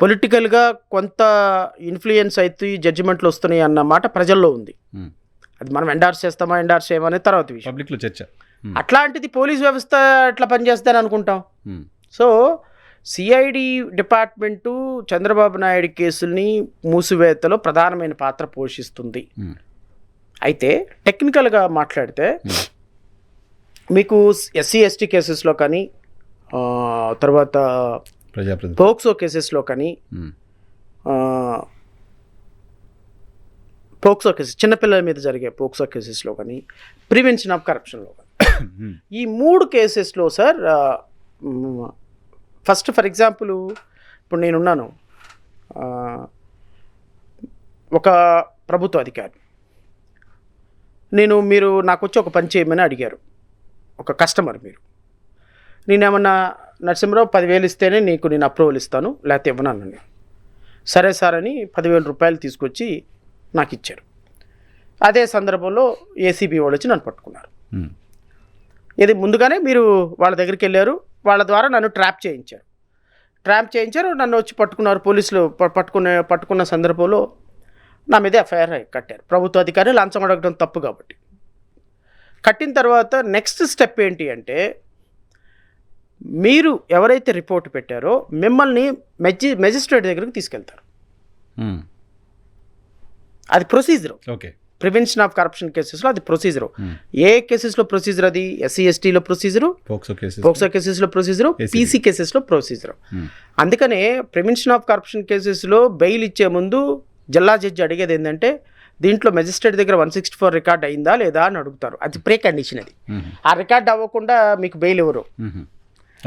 పొలిటికల్గా కొంత ఇన్ఫ్లుయెన్స్ అయితే జడ్జిమెంట్లు వస్తున్నాయి అన్న మాట ప్రజల్లో ఉంది. అది మనం ఎండార్స్ చేస్తామా ఎండార్స్ చేయమనేది తర్వాత విషయం, పబ్లిక్లో చర్చ. అట్లాంటిది పోలీస్ వ్యవస్థ ఎట్లా పనిచేస్తుందని అనుకుంటాం. So CID department Chandrababu Naidu కేసుల్ని మూసివేతలో ప్రధానమైన పాత్ర పోషిస్తుంది. అయితే టెక్నికల్గా మాట్లాడితే మీకు ఎస్సీ ఎస్టీ కేసెస్లో కానీ తర్వాత పోక్సో కేసెస్లో కానీ పోక్సో కేసెస్ చిన్నపిల్లల మీద జరిగే పోక్సో కేసెస్లో కానీ ప్రివెన్షన్ ఆఫ్ కరప్షన్లో కానీ ఈ 3 కేసెస్లో సార్ ఫస్ట్ ఫర్ ఎగ్జాంపుల్ ఇప్పుడు నేనున్నాను, ఒక ప్రభుత్వ అధికారి, మీరు నాకు వచ్చి ఒక పని చేయమని అడిగారు, ఒక కస్టమర్ మీరు, నేనేమన్నా నరసింహరావు 10,000 ఇస్తేనే నీకు నేను అప్రూవల్ ఇస్తాను లేకపోతే ఇవ్వను అన్నాను. సరే సార్ అని 10,000 రూపాయలు తీసుకొచ్చి నాకు ఇచ్చారు. అదే సందర్భంలో ఏసీబీ వాళ్ళు వచ్చి నన్ను పట్టుకున్నారు. ఇది ముందుగానే మీరు వాళ్ళ దగ్గరికి వెళ్ళారు, వాళ్ళ ద్వారా నన్ను ట్రాప్ చేయించారు, నన్ను వచ్చి పట్టుకున్నారు పోలీసులు. పట్టుకున్న సందర్భంలో నా మీద ఎఫ్ఐఆర్ కట్టారు. ప్రభుత్వ అధికారి లంచం అడగడం తప్పు కాబట్టి కట్టిన తర్వాత నెక్స్ట్ స్టెప్ ఏంటి అంటే, మీరు ఎవరైతే రిపోర్ట్ పెట్టారో మిమ్మల్ని మెజిస్ట్రేట్ దగ్గరికి తీసుకెళ్తారు. అది procedure. Okay, prevention of corruption కేసెస్లో అది ప్రొసీజరు. ఏ కేసెస్లో ప్రొసీజర్? అది ఎస్సీ ఎస్టీలో ప్రొసీజరు, పోక్సో కేసెస్లో ప్రొసీజరు, పీసీ కేసెస్లో ప్రొసీజరు. అందుకనే ప్రివెన్షన్ ఆఫ్ కరప్షన్ కేసెస్లో బెయిల్ ఇచ్చే ముందు జిల్లా జడ్జి అడిగేది ఏంటంటే, దీంట్లో మెజిస్ట్రేట్ దగ్గర 164 రికార్డ్ అయిందా లేదా అని అడుగుతారు. అది ప్రీ కండిషన్. అది ఆ రికార్డ్ అవ్వకుండా మీకు బెయిల్ ఇవ్వరు.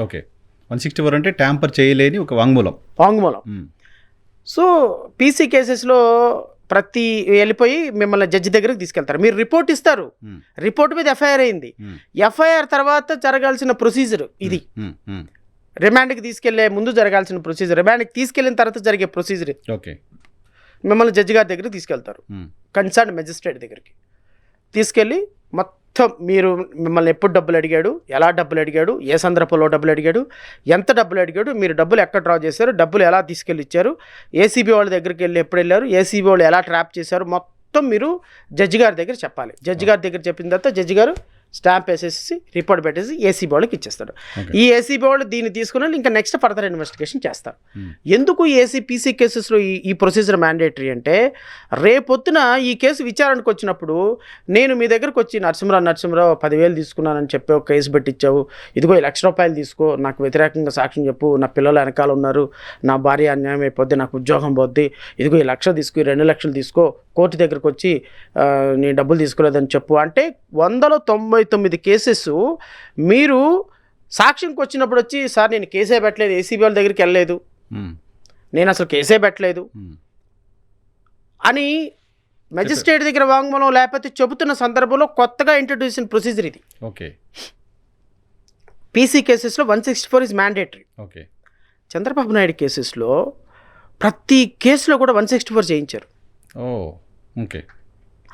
ఓకే, 164 అంటే ట్యాంపర్ చేయలేని ఒక వాంగ్మూలం. సో పీసీ కేసెస్లో ప్రతి వెళ్ళిపోయి మిమ్మల్ని జడ్జి దగ్గరికి తీసుకెళ్తారు. మీరు రిపోర్ట్ ఇస్తారు, రిపోర్ట్ మీద ఎఫ్ఐఆర్ అయింది. ఎఫ్ఐఆర్ తర్వాత జరగాల్సిన ప్రొసీజర్ ఇది. రిమాండ్కి తీసుకెళ్లే ముందు జరగాల్సిన ప్రొసీజర్, రిమాండ్కి తీసుకెళ్లిన తర్వాత జరిగే ప్రొసీజర్. ఓకే, మిమ్మల్ని జడ్జి గారి దగ్గరికి తీసుకెళ్తారు, కన్సర్న్ మెజిస్ట్రేట్ దగ్గరికి తీసుకెళ్ళి మొత్తం మిమ్మల్ని ఎప్పుడు డబ్బులు అడిగాడు, ఎలా డబ్బులు అడిగాడు, ఏ సందర్భంలో డబ్బులు అడిగాడు, ఎంత డబ్బులు అడిగాడు, మీరు డబ్బులు ఎక్కడ డ్రా చేశారు, డబ్బులు ఎలా తీసుకెళ్ళి ఇచ్చారు, ఏసీబీ వాళ్ళ దగ్గరికి వెళ్ళి ఎప్పుడు వెళ్ళారు, ఏసీబీ వాళ్ళు ఎలా ట్రాప్ చేశారు, మొత్తం మీరు జడ్జి గారి దగ్గర చెప్పాలి. జడ్జి గారి దగ్గర చెప్పిన తర్వాత జడ్జి గారు స్టాంప్ వేసేసి రిపోర్ట్ పెట్టేసి ఏసీబీ వాళ్ళకి ఇచ్చేస్తాడు. ఈ ఏసీబీ వాళ్ళు దీన్ని తీసుకుని ఇంకా నెక్స్ట్ ఫర్దర్ ఇన్వెస్టిగేషన్ చేస్తారు. ఎందుకు పీసీ కేసెస్లో ఈ ప్రొసీజర్ మ్యాండేటరీ అంటే, రేపొద్దున ఈ కేసు విచారణకు వచ్చినప్పుడు నేను మీ దగ్గరకు వచ్చి నరసింహరావు 10,000 తీసుకున్నానని చెప్పి ఒక కేసు పెట్టించావు, ఇదిగో 1,00,000 రూపాయలు తీసుకో, నాకు వ్యతిరేకంగా సాక్ష్యం చెప్పు, నా పిల్లలు వెనకాల ఉన్నారు, నా భార్య అన్యాయం అయిపోద్ది, నాకు ఉద్యోగం పోద్ది, ఇదిగో 1,00,000 తీసుకో, 2 లక్షలు తీసుకో, కోర్టు దగ్గరకు వచ్చి నేను డబ్బులు తీసుకోలేదని చెప్పు అంటే 199 కేసెస్ మీరు సాక్ష్యంకి వచ్చినప్పుడు వచ్చి, సార్ నేను కేసే పెట్టలేదు, ఏసీబీ వాళ్ళ దగ్గరికి వెళ్ళలేదు, నేను అసలు కేసే పెట్టలేదు అని మెజిస్ట్రేట్ దగ్గర వాంగ్మూలం లేకపోతే చెబుతున్న సందర్భంలో కొత్తగా ఇంట్రడ్యూస్ అయిన ప్రొసీజర్ ఇది. ఓకే, పీసీ కేసెస్లో 164 is mandatory. Okay, Chandrababu Naidu కేసెస్లో ప్రతి కేసులో కూడా 164 చేయించారు. ఓకే,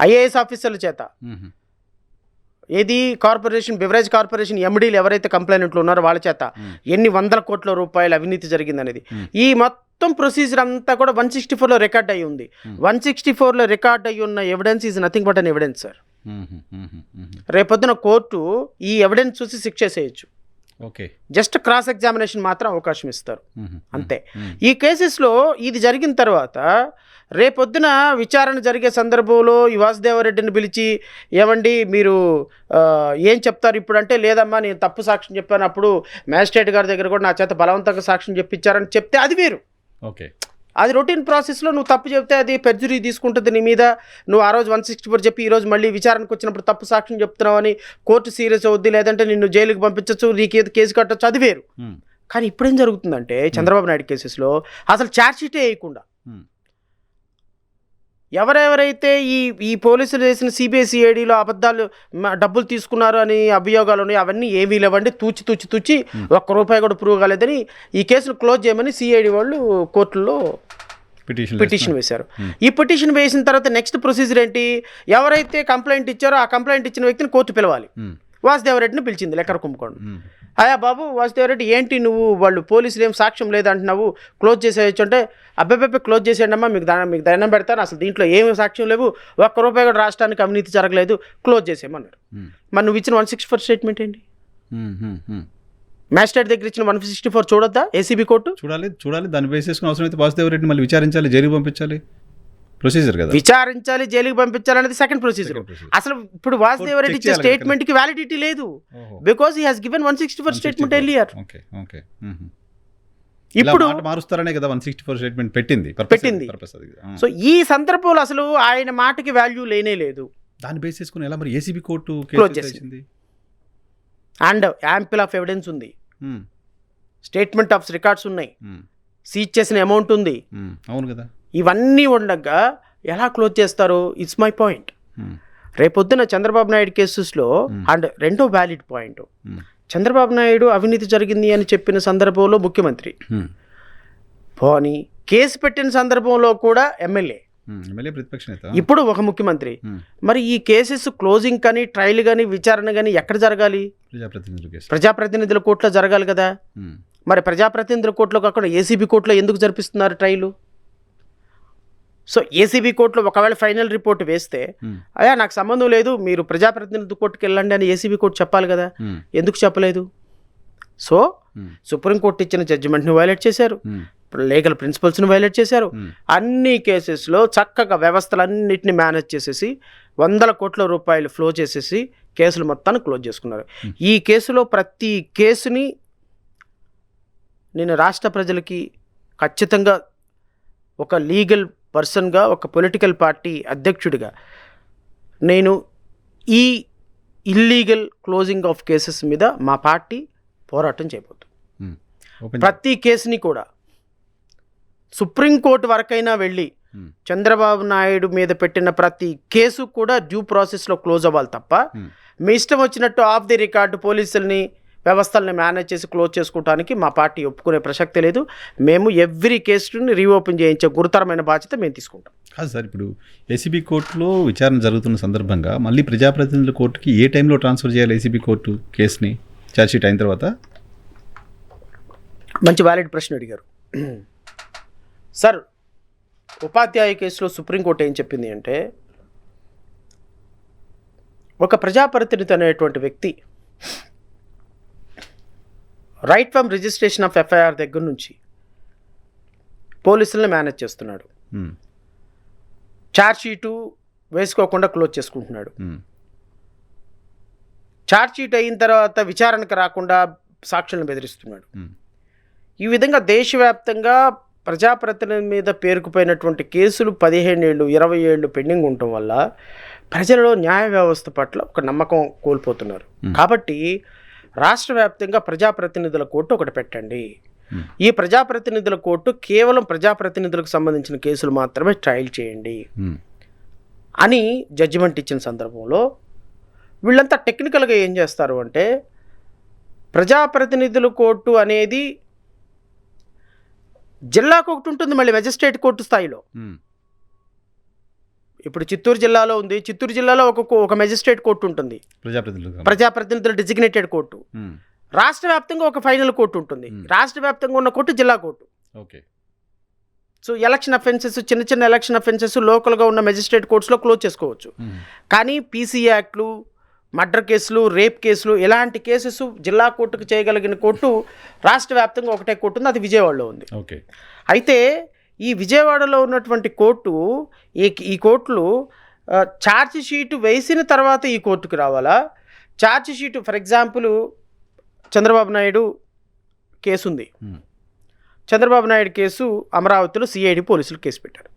ఐఏఎస్ ఆఫీసర్ల చేత. ఏది కార్పొరేషన్, బెవరేజ్ కార్పొరేషన్ ఎండీలు ఎవరైతే కంప్లైంట్లు ఉన్నారో వాళ్ళ చేత ఎన్ని 100 కోట్ల రూపాయల అవినీతి జరిగిందనేది. ఈ మొత్తం ప్రొసీజర్ అంతా కూడా 164లో రికార్డ్ అయ్యి ఉంది. 164లో రికార్డ్ అయ్యి ఉన్న evidence is nothing but an evidence sir. రేపొద్దున కోర్టు ఈ ఎవిడెన్స్ చూసి శిక్ష చేయొచ్చు. ఓకే, జస్ట్ క్రాస్ ఎగ్జామినేషన్ మాత్రం అవకాశం ఇస్తారు, అంతే. ఈ కేసెస్లో ఇది జరిగిన తర్వాత రేపొద్దున విచారణ జరిగే సందర్భంలో ఈ వాసుదేవరెడ్డిని పిలిచి, ఏమండి మీరు ఏం చెప్తారు ఇప్పుడు అంటే, లేదమ్మా నేను తప్పు సాక్ష్యం చెప్పాను, అప్పుడు మ్యాజిస్ట్రేట్ గారి దగ్గర కూడా నా చేత బలవంతంగా సాక్ష్యం చెప్పించారని చెప్తే అది వేరు. ఓకే, అది రొటీన్ ప్రాసెస్లో నువ్వు తప్పు చెప్తే అది పెర్జరీ తీసుకుంటుంది నీ మీద. నువ్వు ఆ రోజు 164 చెప్పి ఈరోజు మళ్ళీ విచారణకు వచ్చినప్పుడు తప్పు సాక్ష్యం చెప్తున్నావు అని కోర్టు సీరియస్ అవుద్ది, లేదంటే నిన్ను జైలుకి పంపించవచ్చు, నీకేది కేసు కట్టచ్చు, అది వేరు. కానీ ఇప్పుడేం జరుగుతుందంటే చంద్రబాబు నాయుడు కేసెస్లో అసలు ఛార్జ్షీటే వేయకుండా ఎవరెవరైతే ఈ పోలీసులు చేసిన సిబిఐసిఐడిలో అబద్ధాలు డబ్బులు తీసుకున్నారు అని అభియోగాలు ఉన్నాయి, అవన్నీ ఏమీ లేవండి, తూచి ₹1 కూడా ప్రూవ్ కాలేదని ఈ కేసును క్లోజ్ చేయమని సిఐడి వాళ్ళు కోర్టులో పిటిషన్ వేశారు. ఈ పిటిషన్ వేసిన తర్వాత నెక్స్ట్ ప్రొసీజర్ ఏంటి, ఎవరైతే కంప్లైంట్ ఇచ్చారో ఆ కంప్లైంట్ ఇచ్చిన వ్యక్తిని కోర్టు పిలవాలి. వాసుదేవరెడ్డిని పిలిచింది లెక్కర్ కుంభకోణం. అయ్యా బాబు వాసుదేవరెడ్డి ఏంటి నువ్వు వాళ్ళు పోలీసులు ఏం సాక్ష్యం లేదంటున్నావు, క్లోజ్ చేసేయచ్చు అంటే అబ్బాయి క్లోజ్ చేసేయండి అమ్మా, మీకు దండం పెడతాను, అసలు దీంట్లో ఏమి సాక్ష్యం లేవు, ఒక్క రూపాయి కూడా రాష్ట్రానికి అవినీతి జరగలేదు, క్లోజ్ చేసేయమన్నాడు. మరి నువ్వు ఇచ్చిన 164 స్టేట్మెంట్ ఏంటి? మ్యాజిస్ట్రేట్ దగ్గర ఇచ్చిన 164 చూడొద్దా ఏసీబీ కోర్టు? చూడాలి దాన్ని బేస్ చేసుకుని అవసరమైతే వాసుదేవరెడ్డి మళ్ళీ విచారించాలి, జైలుకి పంపించాలి, ప్రొసీజర్ కదా. విచారించాలి, జైలుకి పంపించాలనేది సెకండ్ ప్రొసీజర్. అసలు ఇప్పుడు వాసుదేవరెడ్డి ఇచ్చే స్టేట్మెంట్ కి వ్యాలిడిటీ లేదు, because he has given 164 statement earlier. ఇప్పుడు మారుస్తారనే కదా 164 స్టేట్మెంట్ పెట్టింది. సో ఈ సందర్భంలో అసలు ఆయన మాటకి వాల్యూ లేనే లేదు. దాన్ని బేస్ చేసుకుని ఎలా మరి ఏసీబీ కోర్టు క్లోజ్ చేసింది. అండ్ యాంపిల్ ఆఫ్ ఎవిడెన్స్ ఉంది, స్టేట్మెంట్ ఆఫ్ రికార్డ్స్ ఉన్నాయి, సీజ్ చేసిన అమౌంట్ ఉంది. అవును కదా. ఇవన్నీ ఉండగా ఎలా క్లోజ్ చేస్తారు? It's my point. రేపొద్దున చంద్రబాబు నాయుడు కేసెస్లో అండ్ రెండో వ్యాలిడ్ పాయింట్, చంద్రబాబు నాయుడు అవినీతి జరిగింది అని చెప్పిన సందర్భంలో ముఖ్యమంత్రి, పోనీ కేసు పెట్టిన సందర్భంలో కూడా ఎమ్మెల్యే, ప్రతిపక్ష నేత, ఇప్పుడు ఒక ముఖ్యమంత్రి. మరి ఈ కేసెస్ క్లోజింగ్ కానీ ట్రయల్ కానీ విచారణ కానీ ఎక్కడ జరగాలి? ప్రజాప్రతినిధుల కోర్టులో జరగాలి కదా. మరి ప్రజాప్రతినిధుల కోర్టులో కాకుండా ఏసీబీ కోర్టులో ఎందుకు జరిపిస్తున్నారు ట్రయల్? సో ఏసీబీ కోర్టులో ఒకవేళ ఫైనల్ రిపోర్ట్ వేస్తే అయ్యా నాకు సంబంధం లేదు, మీరు ప్రజాప్రతినిధి కోర్టుకు వెళ్ళండి అని ఏసీబీ కోర్టు చెప్పాలి కదా. ఎందుకు చెప్పలేదు? సో సుప్రీంకోర్టు ఇచ్చిన జడ్జిమెంట్ని వైలేట్ చేశారు, లీగల్ ప్రిన్సిపల్స్ని వైలేట్ చేశారు. అన్ని కేసెస్లో చక్కగా వ్యవస్థలన్నింటినీ మేనేజ్ చేసేసి 100 కోట్ల రూపాయలు ఫ్లో చేసేసి కేసులు మొత్తాన్ని క్లోజ్ చేసుకున్నారు. ఈ కేసులో ప్రతి కేసుని నేను రాష్ట్ర ప్రజలకి ఖచ్చితంగా ఒక లీగల్ పర్సన్గా, ఒక పొలిటికల్ పార్టీ అధ్యక్షుడిగా నేను ఈ ఇల్లీగల్ క్లోజింగ్ ఆఫ్ కేసెస్ మీద మా పార్టీ పోరాటం చేయబోతుంది. ప్రతి కేసుని కూడా సుప్రీంకోర్టు వరకైనా వెళ్ళి చంద్రబాబు నాయుడు మీద పెట్టిన ప్రతి కేసు కూడా డ్యూ ప్రాసెస్లో క్లోజ్ అవ్వాలి తప్ప మీ ఇష్టం వచ్చినట్టు ఆఫ్ ది రికార్డు పోలీసుల్ని వ్యవస్థల్ని మేనేజ్ చేసి క్లోజ్ చేసుకోవడానికి మా పార్టీ ఒప్పుకునే ప్రసక్తే లేదు. మేము ఎవ్రీ కేసుని రీఓపెన్ చేయించే గురుతరమైన బాధ్యత మేము తీసుకుంటాం. కాదు సార్, ఇప్పుడు ఏసీబీ కోర్టులో విచారణ జరుగుతున్న సందర్భంగా మళ్ళీ ప్రజాప్రతినిధుల కోర్టుకి ఏ టైంలో ట్రాన్స్ఫర్ చేయాలి ఏసీబీ కోర్టు కేసుని ఛార్జ్షీట్ అయిన తర్వాత? మంచి వ్యాలిడ్ ప్రశ్న అడిగారు సార్. ఉపాధ్యాయ కేసులో సుప్రీంకోర్టు ఏం చెప్పింది అంటే, ఒక ప్రజాప్రతినిధి అనేటువంటి వ్యక్తి right from registration of FIR దగ్గర నుంచి పోలీసులను మేనేజ్ చేస్తున్నాడు, ఛార్జ్షీటు వేసుకోకుండా క్లోజ్ చేసుకుంటున్నాడు, ఛార్జ్షీట్ అయిన తర్వాత విచారణకు రాకుండా సాక్షులను బెదిరిస్తున్నాడు. ఈ విధంగా దేశవ్యాప్తంగా ప్రజాప్రతినిధి మీద పేరుకుపోయినటువంటి కేసులు 15 ఏళ్ళు 20 ఏళ్ళు పెండింగ్ ఉండటం వల్ల ప్రజలలో న్యాయ వ్యవస్థ పట్ల ఒక నమ్మకం కోల్పోతున్నారు. కాబట్టి రాష్ట్ర వ్యాప్తంగా ప్రజాప్రతినిధుల కోర్టు ఒకటి పెట్టండి. ఈ ప్రజాప్రతినిధుల కోర్టు కేవలం ప్రజాప్రతినిధులకు సంబంధించిన కేసులు మాత్రమే ట్రయల్ చేయండి అని జడ్జిమెంట్ ఇచ్చిన సందర్భంలో వీళ్ళంతా టెక్నికల్గా ఏం చేస్తారు అంటే, ప్రజాప్రతినిధుల కోర్టు అనేది జిల్లాకు ఒకటి ఉంటుంది, మళ్ళీ మెజిస్ట్రేట్ కోర్టు స్థాయిలో. ఇప్పుడు చిత్తూరు జిల్లాలో ఉంది, చిత్తూరు జిల్లాలో ఒక మెజిస్ట్రేట్ కోర్టు ఉంటుంది, ప్రజాప్రతినిధుల డెసిగ్నేటెడ్ కోర్టు. రాష్ట్ర వ్యాప్తంగా ఒక ఫైనల్ కోర్టు ఉంటుంది, రాష్ట్ర వ్యాప్తంగా ఉన్న కోర్టు జిల్లా కోర్టు. సో ఎలక్షన్ అఫెన్సెస్, చిన్న చిన్న ఎలక్షన్ అఫెన్సెస్ లోకల్గా ఉన్న మెజిస్ట్రేట్ కోర్ట్స్లో క్లోజ్ చేసుకోవచ్చు. కానీ పీసీ యాక్ట్లు, మర్డర్ కేసులు, రేప్ కేసులు, ఇలాంటి కేసెస్ జిల్లా కోర్టుకు చేయగలిగిన కోర్టు రాష్ట్ర వ్యాప్తంగా ఒకటే కోర్టు ఉంది, అది విజయవాడలో ఉంది. అయితే ఈ విజయవాడలో ఉన్నటువంటి కోర్టు, ఈ కోర్టులు ఛార్జ్ షీటు వేసిన తర్వాత ఈ కోర్టుకు రావాలా? Charge sheet for example Chandrababu Naidu case ఉంది, చంద్రబాబు నాయుడు కేసు అమరావతిలో సిఐడి పోలీసులు కేసు పెట్టారు.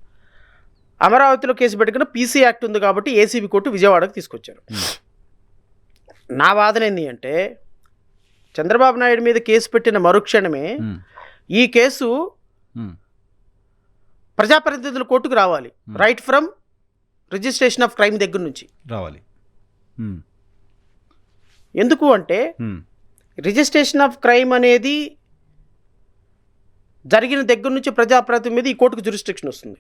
అమరావతిలో కేసు పెట్టుకున్న పీసీ యాక్ట్ ఉంది కాబట్టి ఏసీబీ కోర్టు విజయవాడకు తీసుకొచ్చారు. నా వాదన ఏంటి అంటే, చంద్రబాబు నాయుడు మీద కేసు పెట్టిన మరుక్షణమే ఈ కేసు ప్రజాప్రతినిధుల కోర్టుకు రావాలి. Right from registration of crime దగ్గర నుంచి రావాలి. ఎందుకు అంటే రిజిస్ట్రేషన్ ఆఫ్ క్రైమ్ అనేది జరిగిన దగ్గర నుంచి ప్రజాప్రతినిధి మీద ఈ కోర్టుకు జ్యూరిస్డిక్షన్ వస్తుంది.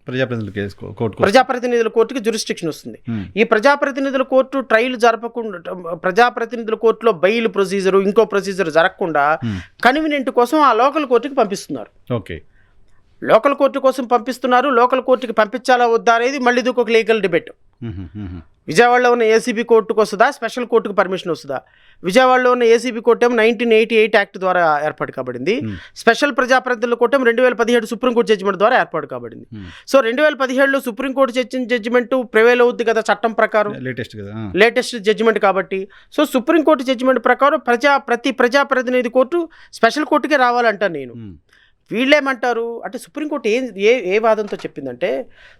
ప్రజాప్రతినిధుల కేసు కోర్టు ప్రజాప్రతినిధుల కోర్టుకి జ్యూరిస్డిక్షన్ వస్తుంది. ఈ ప్రజాప్రతినిధుల కోర్టు ట్రయల్ జరపకుండా, ప్రజాప్రతినిధుల కోర్టులో బెయిల్ ప్రొసీజర్ ఇంకో ప్రొసీజర్ జరగకుండా కన్వీనియంట్ కోసం ఆ లోకల్ కోర్టుకి పంపిస్తున్నారు. ఓకే, లోకల్ కోర్టు కోసం పంపిస్తున్నారు. లోకల్ కోర్టుకి పంపించాలా వద్దా అనేది మళ్ళీ ఇది ఒక లీగల్ డిబేట్. విజయవాడలో ఉన్న ఏసీబీ కోర్టుకు వస్తుందా, స్పెషల్ కోర్టుకు పర్మిషన్ వస్తుందా? విజయవాడలో ఉన్న ఏసీబీ కోర్టు ఏమో 1988 యాక్ట్ ద్వారా ఏర్పాటు కాబడింది. స్పెషల్ ప్రజాప్రతినిధుల కోర్టు 2017 సుప్రీంకోర్టు జడ్జిమెంట్ ద్వారా ఏర్పాటు కాబడింది. సో 2017లో సుప్రీంకోర్టు జడ్జిమెంట్ ప్రివేల్ అవుద్ది కదా చట్టం ప్రకారం, లేటెస్ట్ జడ్జిమెంట్ కాబట్టి. సో సుప్రీంకోర్టు జడ్జిమెంట్ ప్రకారం ప్రతి ప్రజాప్రతినిధి కోర్టు స్పెషల్ కోర్టుకే రావాలంటాను నేను. వీళ్ళేమంటారు అంటే సుప్రీంకోర్టు ఏ వాదంతో చెప్పిందంటే,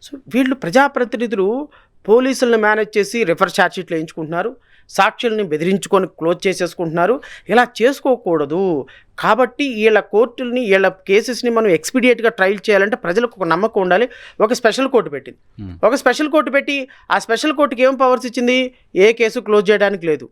సో వీళ్ళు ప్రజాప్రతినిధులు పోలీసులను మేనేజ్ చేసి రిఫర్ ఛార్జ్షీట్లు వేయించుకుంటున్నారు, సాక్షుల్ని బెదిరించుకొని క్లోజ్ చేసేసుకుంటున్నారు. ఇలా చేసుకోకూడదు. కాబట్టి వీళ్ళ కోర్టుల్ని, వీళ్ళ కేసెస్ని మనం ఎక్స్పీడియట్గా ట్రయల్ చేయాలంటే ప్రజలకు ఒక నమ్మకం ఉండాలి. ఒక స్పెషల్ కోర్టు పెట్టింది. ఒక స్పెషల్ కోర్టు పెట్టి ఆ స్పెషల్ కోర్టుకి ఏం పవర్స్ ఇచ్చింది? ఏ కేసు క్లోజ్ చేయడానికి లేదు,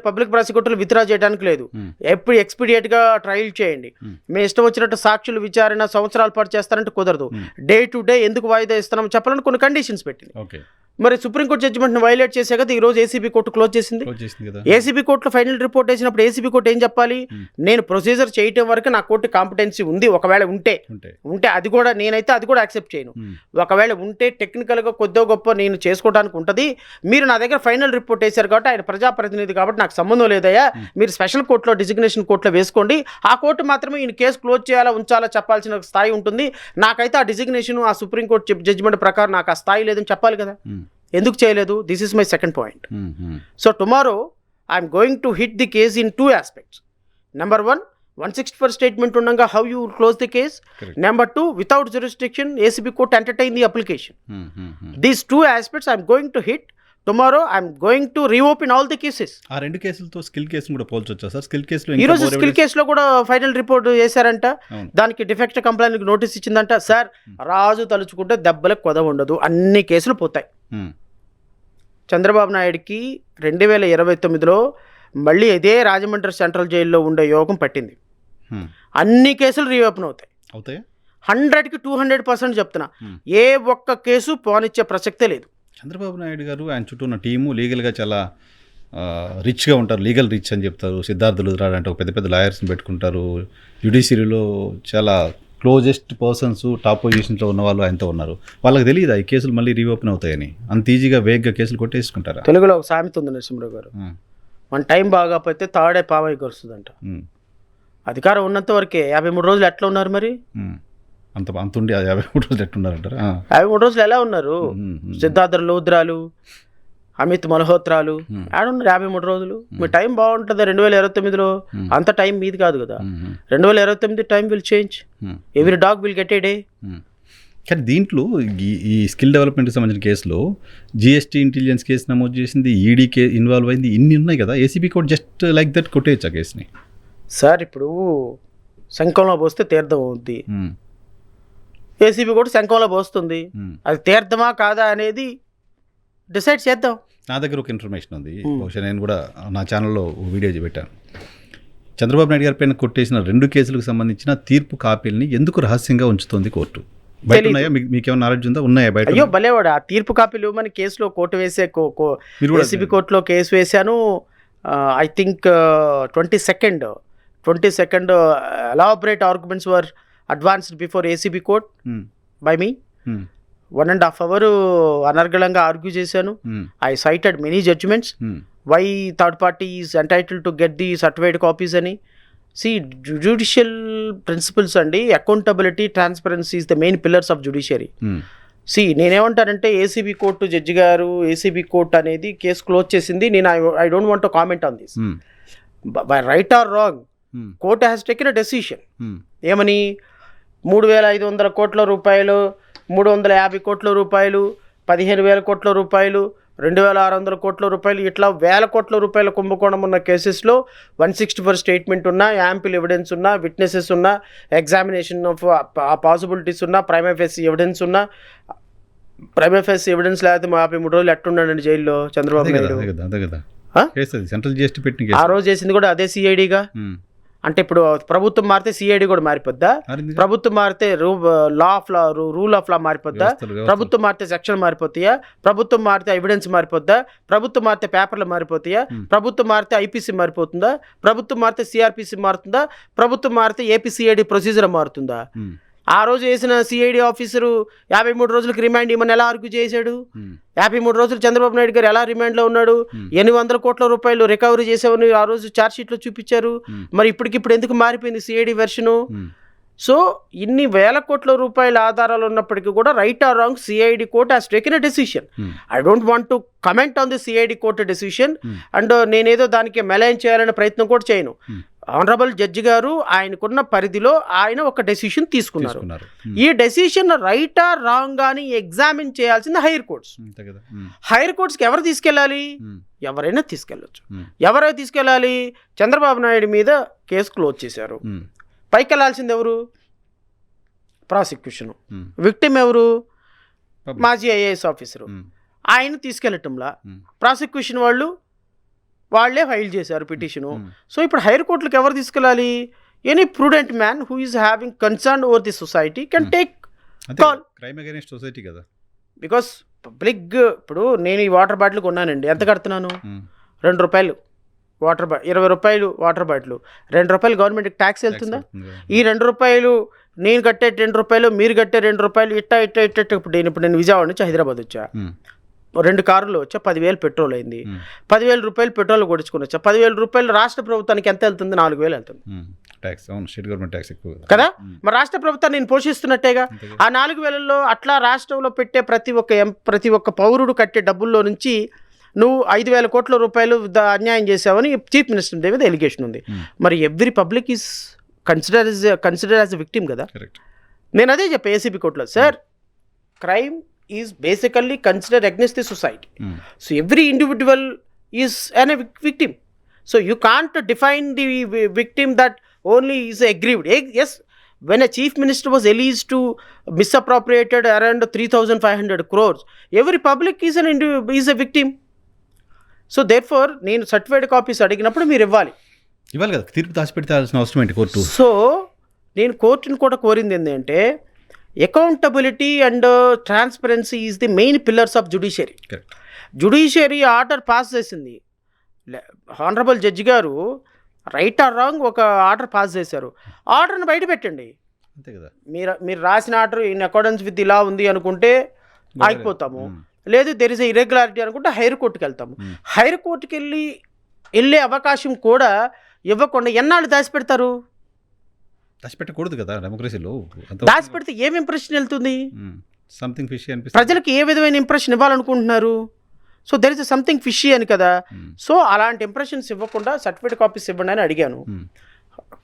పబ్లిక్ ప్రాసిక్యూటర్లు విత్డ్రా చేయడానికి లేదు, ఎప్పుడు ఎక్స్పీడియట్గా ట్రయల్ చేయండి, మేము ఇష్టం వచ్చినట్టు సాక్షులు విచారణ సంవత్సరాల పాటు చేస్తారంటే కుదరదు, డే టు డే ఎందుకు వాయిదా ఇస్తున్నాం చెప్పాలని కొన్ని కండిషన్స్ పెట్టింది. మరి సుప్రీంకోర్టు జడ్జిమెంట్ని వైలేట్ చేసే కదా ఈరోజు ఏసీబీ కోర్టు క్లోజ్ చేసింది. ఏసీబీ కోర్టులో ఫైనల్ రిపోర్ట్ వేసినప్పుడు ఏసీబీ కోర్టు ఏం చెప్పాలి? నేను ప్రొసీజర్ చేయటం వరకు నా కోర్టు కాంపిటెన్సీ ఉంది. ఒకవేళ ఉంటే అది కూడా నేనైతే అది కూడా యాక్సెప్ట్ చేయను. ఒకవేళ ఉంటే టెక్నికల్గా కొద్దో గొప్ప నేను చేసుకోవడానికి ఉంటుంది. మీరు నా దగ్గర ఫైనల్ రిపోర్ట్ వేశారు కాబట్టి ఆయన ప్రజాప్రతినిధి కాబట్టి నాకు సంబంధం లేదయ్యా, మీరు స్పెషల్ కోర్టులో డిజిగ్నేషన్ కోర్టులో వేసుకోండి, ఆ కోర్టు మాత్రమే ఈయన కేసు క్లోజ్ చేయాలా ఉంచాలా చెప్పాల్సిన స్థాయి ఉంటుంది. నాకైతే ఆ డిజిగ్నేషన్ ఆ సుప్రీంకోర్టు జడ్జిమెంట్ ప్రకారం నాకు ఆ స్థాయి లేదని చెప్పాలి కదా. ఎందుకు చేయలేదు? This is my second point. So tomorrow I'm going to hit the case in 2 aspects. Number 1, 164 statement ఉండగా how you close the case. Number 2, without jurisdiction ACB court entertain the application. These 2 aspects I'm going to hit. Tomorrow I'm going to reopen all the cases. ఆ 2 కేసులతో skill కేసును కూడా పోల్చొచ్చా sir? Skill కేసులో ఈరోజు skill కేసులో కూడా final report చేశారంట. దానికి డిఫెక్ట్ కంప్లైంట్కి నోటీస్ ఇచ్చిందంట. సార్ రాజు తలుచుకుంటే దెబ్బలకు కొద ఉండదు, అన్ని కేసులు పోతాయి. చంద్రబాబు నాయుడికి 2029లో మళ్ళీ ఇదే రాజమండ్రి సెంట్రల్ జైల్లో ఉండే యోగం పట్టింది. అన్ని కేసులు రీఓపెన్ అవుతాయి. 100కి 200% చెప్తున్నా. ఏ ఒక్క కేసు పోనిచ్చే ప్రసక్తే లేదు. చంద్రబాబు నాయుడు గారు ఆయన చుట్టూ ఉన్న టీము లీగల్గా చాలా రిచ్గా ఉంటారు, లీగల్ రిచ్ అని చెప్తారు. సిద్ధార్థ లుధ్రా అంటే ఒక పెద్ద లాయర్స్ని పెట్టుకుంటారు. జ్యుడిషియరీలో చాలా క్లోజెస్ట్ పర్సన్స్ టాప్ పొజిషన్లో ఉన్న వాళ్ళు ఆయనతో ఉన్నారు. వాళ్ళకి తెలియదా ఈ కేసులు మళ్ళీ రీఓపెన్ అవుతాయని? అంత ఈజీగా వేగ్గా కేసులు కొట్టేసుకుంటారా? తెలుగులో ఒక సామెత ఉంది నరసింహరావు గారు, మన టైం బాగాపోతే తాడే పావై కొరుస్తుందంట. అధికారం ఉన్నంత వరకే 53 రోజులు ఎట్లా ఉన్నారు మరి? అంత ఉండి 53 రోజులు ఎట్టున్నారంటారా? 53 రోజులు ఎలా ఉన్నారు? సిద్ధార్థ లూథ్రాలు, అమిత్ మల్హోత్రాలు ఆడున్నారు 53 రోజులు. మీ టైం బాగుంటుంది 2029లో. అంత టైం మీది కాదు కదా. 2029 time will change. Every dog will get a day. కానీ దీంట్లో ఈ స్కిల్ డెవలప్మెంట్కి సంబంధించిన కేసులో జిఎస్టీ ఇంటెలిజెన్స్ కేసు నమోదు చేసింది, ఈడీ ఇన్వాల్వ్ అయింది, ఇన్ని ఉన్నాయి కదా. ACB court just like that కొట్టేయచ్చు ఆ కేసుని. సార్ ఇప్పుడు శంఖంలో పోస్తే తీర్థం అవుద్ది. ఏసీబీ కోర్టు శంఖంలో పోస్తుంది. అది తీర్థమా కాదా అనేది డిసైడ్ చేద్దాం. నా దగ్గర ఒక ఇన్ఫర్మేషన్ ఉంది, బహుశా నేను కూడా నా ఛానల్లో వీడియో పెట్టాను. చంద్రబాబు నాయుడు గారి పైన కొట్టేసిన 2 కేసులకు సంబంధించిన తీర్పు కాపీలని ఎందుకు రహస్యంగా ఉంచుతోంది కోర్టు? బయట ఉన్నాయా? మీకేమైనా నాలెడ్జ్ ఉందా? ఉన్నాయా బయట? అయ్యో భలేవాడు, ఆ తీర్పు కాపీలు మన కేసులో కోర్టు వేసే ఏసీబీ కోర్టులో కేసు వేశాను. I think 22nd elaborate arguments were advanced before ACB court by me. 1.5 hours అనర్గళంగా ఆర్గ్యూ చేశాను. I cited many judgments why third party is entitled to get the certified copies అని. Judicial principles అండి, accountability, transparency is the main pillars of judiciary. నేనేమంటానంటే ACB court judge గారు, ACB court అనేది case close చేసింది. నేను I don't want to comment on this. By right or wrong court has taken a decision. ఏమని? 3,500 కోట్ల రూపాయలు, 350 కోట్ల రూపాయలు, 15,000 కోట్ల రూపాయలు, 2,600 కోట్ల రూపాయలు, ఇట్లా 1,000 కోట్ల రూపాయల కుంభకోణం ఉన్న కేసెస్లో 164 స్టేట్మెంట్ ఉన్నా, యాంపిల్ ఎవిడెన్స్ ఉన్నా, విట్నెసెస్ ఉన్నా, ఎగ్జామినేషన్ ఆఫ్ పాసిబిలిటీస్ ఉన్నా, ప్రైమా ఫేసి ఎవిడెన్స్ ఉన్నా. ప్రైమా ఫేసి ఎవిడెన్స్ లేకపోతే 53 రోజులు ఎట్టున్నాడండి జైల్లో చంద్రబాబు నాయుడు. సెంట్రల్ జిఎస్టీ పెట్టిన ఆ రోజు చేసింది కూడా అదే సిఐడిగా. అంటే ఇప్పుడు ప్రభుత్వం మారితే సిఐడి కూడా మారిపోద్దా? మారింది. ప్రభుత్వం మారితే రూల్ ఆఫ్ లా మారిపోద్దా? వ్యవస్థలు. ప్రభుత్వం మారితే సెక్షన్ మారిపోతాయా? ప్రభుత్వం మారితే ఎవిడెన్స్ మారిపోద్దా? ప్రభుత్వం మారితే పేపర్లు మారిపోతాయా? ప్రభుత్వం మారితే ఐపీసీ మారిపోతుందా? ప్రభుత్వం మారితే సిఆర్పిసి మారుతుందా? ప్రభుత్వం మారితే ఏపీసీఐడి ప్రొసీజర్ మారుతుందా? ఆ రోజు వేసిన సిఐడి ఆఫీసరు 53 రోజులకు రిమాండ్ ఇవ్వమని ఎలా ఆర్గ్యూ చేశాడు? 53 రోజులు చంద్రబాబు నాయుడు గారు ఎలా రిమాండ్లో ఉన్నాడు? 800 కోట్ల రూపాయలు రికవరీ చేసామని ఆ రోజు ఛార్జ్షీట్లో చూపించారు. మరి ఇప్పటికిప్పుడు ఎందుకు మారిపోయింది సిఐడి వెర్షను? సో ఇన్ని వేల కోట్ల రూపాయల ఆధారాలు ఉన్నప్పటికీ కూడా right or wrong CID court has taken a decision. I don't want to comment on the CID court decision and నేనేదో దానికి మెలైన్ చేయాలనే ప్రయత్నం కూడా చేయను. ఆనరబుల్ జడ్జి గారు ఆయనకున్న పరిధిలో ఆయన ఒక డెసిషన్ తీసుకున్నారు. ఈ డెసిషన్ రైట్ ఆర్ రాంగ్ అని ఎగ్జామిన్ చేయాల్సింది హైయర్ కోర్ట్స్. హైయర్ కోర్ట్స్కి ఎవరు తీసుకెళ్ళాలి? ఎవరైనా తీసుకెళ్ళొచ్చు. ఎవరైనా తీసుకెళ్ళాలి? చంద్రబాబు నాయుడు మీద కేసు క్లోజ్ చేశారు. పైకి వెళ్ళాల్సింది ఎవరు? ప్రాసిక్యూషన్. విక్టిమ్ ఎవరు? మాజీ ఐఏఎస్ ఆఫీసరు. ఆయన తీసుకెళ్ళటంలా ప్రాసిక్యూషన్ వాళ్ళే ఫైల్ చేశారు పిటిషను. సో ఇప్పుడు హైయర్ కోర్టులకు ఎవరు తీసుకెళ్ళాలి? Any prudent man who is having concern over the society can take call. Crime against society కదా. బికాస్ పబ్లిక్ ఇప్పుడు నేను ఈ వాటర్ బాటిల్ కొన్నానండి, ఎంత కడుతున్నాను? 2 రూపాయలు వాటర్ 20 రూపాయలు వాటర్ బాటిల్, 2 రూపాయలు గవర్నమెంట్కి ట్యాక్స్ వెళ్తుందా? ఈ 2 రూపాయలు నేను కట్టే 2 రూపాయలు, మీరు కట్టే 2 రూపాయలు, ఇట్ట ఇప్పుడు నేను విజయవాడ నుంచి హైదరాబాద్ వచ్చా, 2 కార్లు వచ్చా, 10,000 పెట్రోల్ అయింది. 10,000 రూపాయలు పెట్రోల్ కొడుచుకుని వచ్చా. 10,000 రూపాయలు రాష్ట్ర ప్రభుత్వానికి ఎంత వెళ్తుంది? 4,000 వెళ్తుంది కదా. మరి రాష్ట్ర ప్రభుత్వాన్ని నేను పోషిస్తున్నట్టేగా. ఆ 4,000లో అట్లా రాష్ట్రంలో పెట్టే ప్రతి ఒక్క పౌరుడు కట్టే డబ్బుల్లో నుంచి నువ్వు 5,000 కోట్ల రూపాయలు అన్యాయం చేసావని చీఫ్ మినిస్టర్ మీద ఎలిగేషన్ ఉంది. మరి every public is consider as a victim కదా. నేను అదే చెప్పా ఏసీబీ కోర్టులో, sir crime is basically considered against the society. So every individual is a victim. So you can't define the victim that only is aggrieved. Yes, when a chief minister was alleged to misappropriated around 3,500 crores, every public is a victim. So therefore నేను certified copies అడిగినప్పుడు మీరు ఇవ్వాలి కదా, తీర్పు దాచిపెట్టాల్సిన అవసరం ఏంటి court? So నేను కోర్టును కూడా కోరింది ఏంటంటే accountability and transparency is the main pillars of judiciary. Judiciary order pass చేసింది. ఆనరబుల్ జడ్జి గారు రైట్ ఆర్ రాంగ్ ఒక ఆర్డర్ పాస్ చేశారు. ఆర్డర్ని బయట పెట్టండి. అంతే కదా. మీరు రాసిన ఆర్డర్ ఇన్ అకార్డెన్స్ విత్ ఇలా ఉంది అనుకుంటే ఆగిపోతాము. లేదు దెర్ ఇస్ ఎ ఇర్రెగ్యులారిటీ అనుకుంటే హైర్ కోర్టుకి వెళ్తాము. హైర్ కోర్టుకి వెళ్ళే అవకాశం కూడా ఇవ్వకుండా ఎన్నాళ్ళు దాచిపెడతారు? దాచిపెట్టకూడదు కదా డెమోక్రసీలో. దాచిపెడితే ఏం ఇంప్రెషన్ వెళ్తుంది? సంథింగ్ ఫిషీ అనిపిస్తుంది. ప్రజలకు ఏ విధమైన ఇంప్రెషన్ ఇవ్వాలనుకుంటున్నారు? So there is something fishy అని కదా. సో అలాంటి ఇంప్రెషన్స్ ఇవ్వకుండా సర్టిఫికేట్ కాపీస్ ఇవ్వండి అని అడిగాను.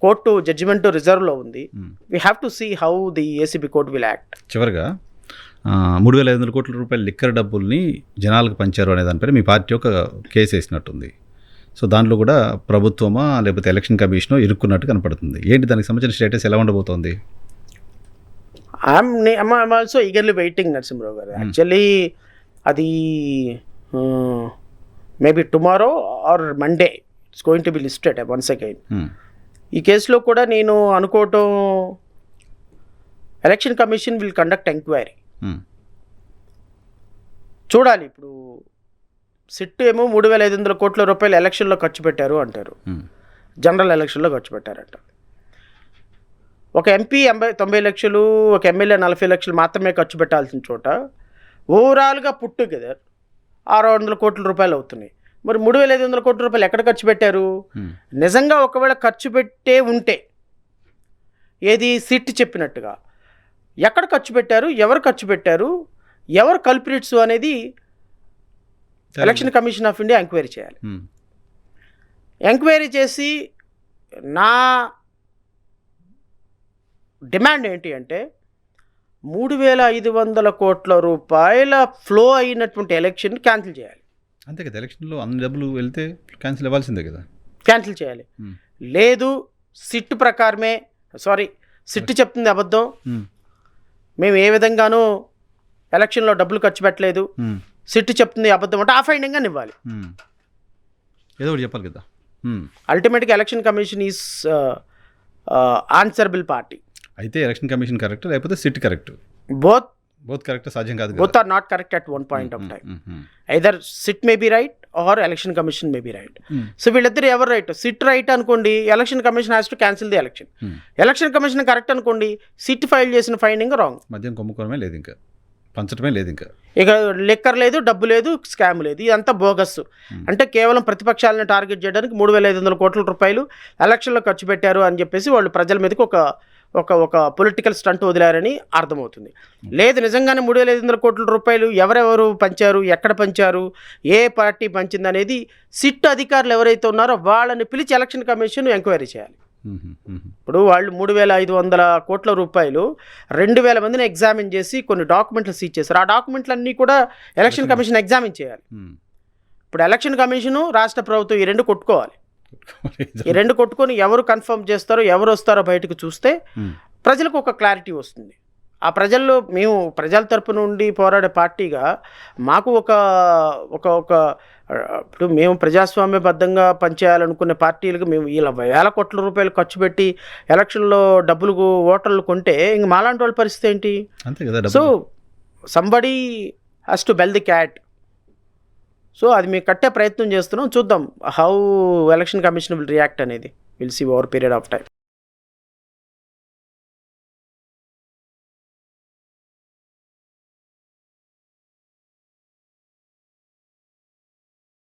కోర్టు జడ్జిమెంట్ రిజర్వ్లో ఉంది. We have to see how the ACB court will act. చివరిగా 3,500 కోట్ల రూపాయల లిక్కర్ డబ్బుల్ని జనాలకు పంచారు అనే దానిపైన మీ పార్టీ ఒక కేసు వేసినట్టుంది. సో దాంట్లో కూడా ప్రభుత్వమా లేకపోతే ఎలక్షన్ కమిషనో ఇరుక్కున్నట్టు కనపడుతుంది. ఏంటి దానికి సంబంధించిన స్టేటస్ ఎలా ఉండబోతోంది? I'm also eagerly waiting Narasimharao గారు. యాక్చువల్లీ అది maybe tomorrow or Monday it's going to be listed once again. ఈ కేసులో కూడా నేను అనుకోవటం election commission will conduct enquiry. చూడాలి. ఇప్పుడు సిట్ ఏమో 3,500 కోట్ల రూపాయలు ఎలక్షన్లో ఖర్చు పెట్టారు అంటారు, జనరల్ ఎలక్షన్లో ఖర్చు పెట్టారంట. ఒక ఎంపీ 80-90 లక్షలు, ఒక ఎమ్మెల్యే 40 లక్షలు మాత్రమే ఖర్చు పెట్టాల్సిన చోట ఓవరాల్గా పుట్ టుగెదర్ 600 కోట్ల రూపాయలు అవుతున్నాయి. మరి 3,500 కోట్ల రూపాయలు ఎక్కడ ఖర్చు పెట్టారు? నిజంగా ఒకవేళ ఖర్చు పెట్టే ఉంటే ఏది సిట్ చెప్పినట్టుగా ఎక్కడ ఖర్చు పెట్టారు, ఎవరు ఖర్చు పెట్టారు, ఎవరు కల్ప్రిట్స్ అనేది election commission of India enquiry చేయాలి. ఎంక్వైరీ చేసి నా డిమాండ్ ఏంటి అంటే 3,500 కోట్ల రూపాయల ఫ్లో అయినటువంటి ఎలక్షన్ క్యాన్సిల్ చేయాలి. అంతే కదా. ఎలక్షన్లో అన్ని డబ్బులు వెళ్తే క్యాన్సిల్ అవ్వాల్సిందే కదా. క్యాన్సిల్ చేయాలి. లేదు సిట్ ప్రకారమే, సిట్ చెప్తుంది అబద్ధం, మేము ఏ విధంగానూ ఎలక్షన్లో డబ్బులు ఖర్చు పెట్టలేదు, సిట్ చెప్తుంది అబద్ధం అంటే ఆ ఫైండింగ్ అని ఇవ్వాలి. ఏదో ఒకటి చెప్పాలి కదా. అల్టిమేట్గా election commission is answerable party. అయితే ఎలక్షన్ కమిషన్ కరెక్ట్ లేకపోతే SIT correct? Both both correct సాధ్యం కాదు. both are not correct at one point of time. Either sit may be right or election commission may be right. So వీళ్ళిద్దరు ఎవరు right? SIT right అనుకోండి, election commission has to cancel the election. Election commission correct అనుకోండి, SIT file చేసిన finding wrong. మద్యం కొమ్ముకోవడమే లేదు, ఇంకా పంచడమే లేదు, ఇంకా ఇక లిక్కర్ లేదు, డబ్బు లేదు, స్కామ్ లేదు, ఇదంతా బోగస్. అంటే కేవలం ప్రతిపక్షాలను టార్గెట్ చేయడానికి 3,500 కోట్ల రూపాయలు ఎలక్షన్లో ఖర్చు పెట్టారు అని చెప్పేసి వాళ్ళు ప్రజల మీదకి ఒక పొలిటికల్ స్టంట్ వదిలారని అర్థమవుతుంది. లేదు నిజంగానే 3,500 కోట్ల రూపాయలు ఎవరెవరు పంచారు, ఎక్కడ పంచారు, ఏ పార్టీ పంచింది అనేది సిట్ అధికారులు ఎవరైతే ఉన్నారో వాళ్ళని పిలిచి ఎలక్షన్ కమిషన్ ఎంక్వైరీ చేయాలి. ఇప్పుడు వాళ్ళు 3,500 కోట్ల రూపాయలు 2,000 మందిని ఎగ్జామిన్ చేసి కొన్ని డాక్యుమెంట్లు సీజ్ చేశారు. ఆ డాక్యుమెంట్లన్నీ కూడా ఎలక్షన్ కమిషన్ ఎగ్జామిన్ చేయాలి. ఇప్పుడు ఎలక్షన్ కమిషను, రాష్ట్ర ప్రభుత్వం ఈ రెండు కొట్టుకోవాలి. ఈ రెండు కొట్టుకొని ఎవరు కన్ఫర్మ్ చేస్తారో, ఎవరు వస్తారో బయటకు చూస్తే ప్రజలకు ఒక క్లారిటీ వస్తుంది. ఆ ప్రజల్లో మేము ప్రజల తరపు నుండి పోరాడే పార్టీగా మాకు ఇప్పుడు మేము ప్రజాస్వామ్యబద్ధంగా పనిచేయాలనుకునే పార్టీలకు మేము ఇలా 1,000 కోట్ల రూపాయలు ఖర్చు పెట్టి ఎలక్షన్లో డబ్బులు ఓటర్లు కొంటే ఇంక మాలాంటి వాళ్ళ పరిస్థితి ఏంటి? అంతే కదా. So somebody has to bell the cat. So అది మేము కట్టే ప్రయత్నం చేస్తున్నాం. చూద్దాం how Election commission will react అనేది. Will see over period of time.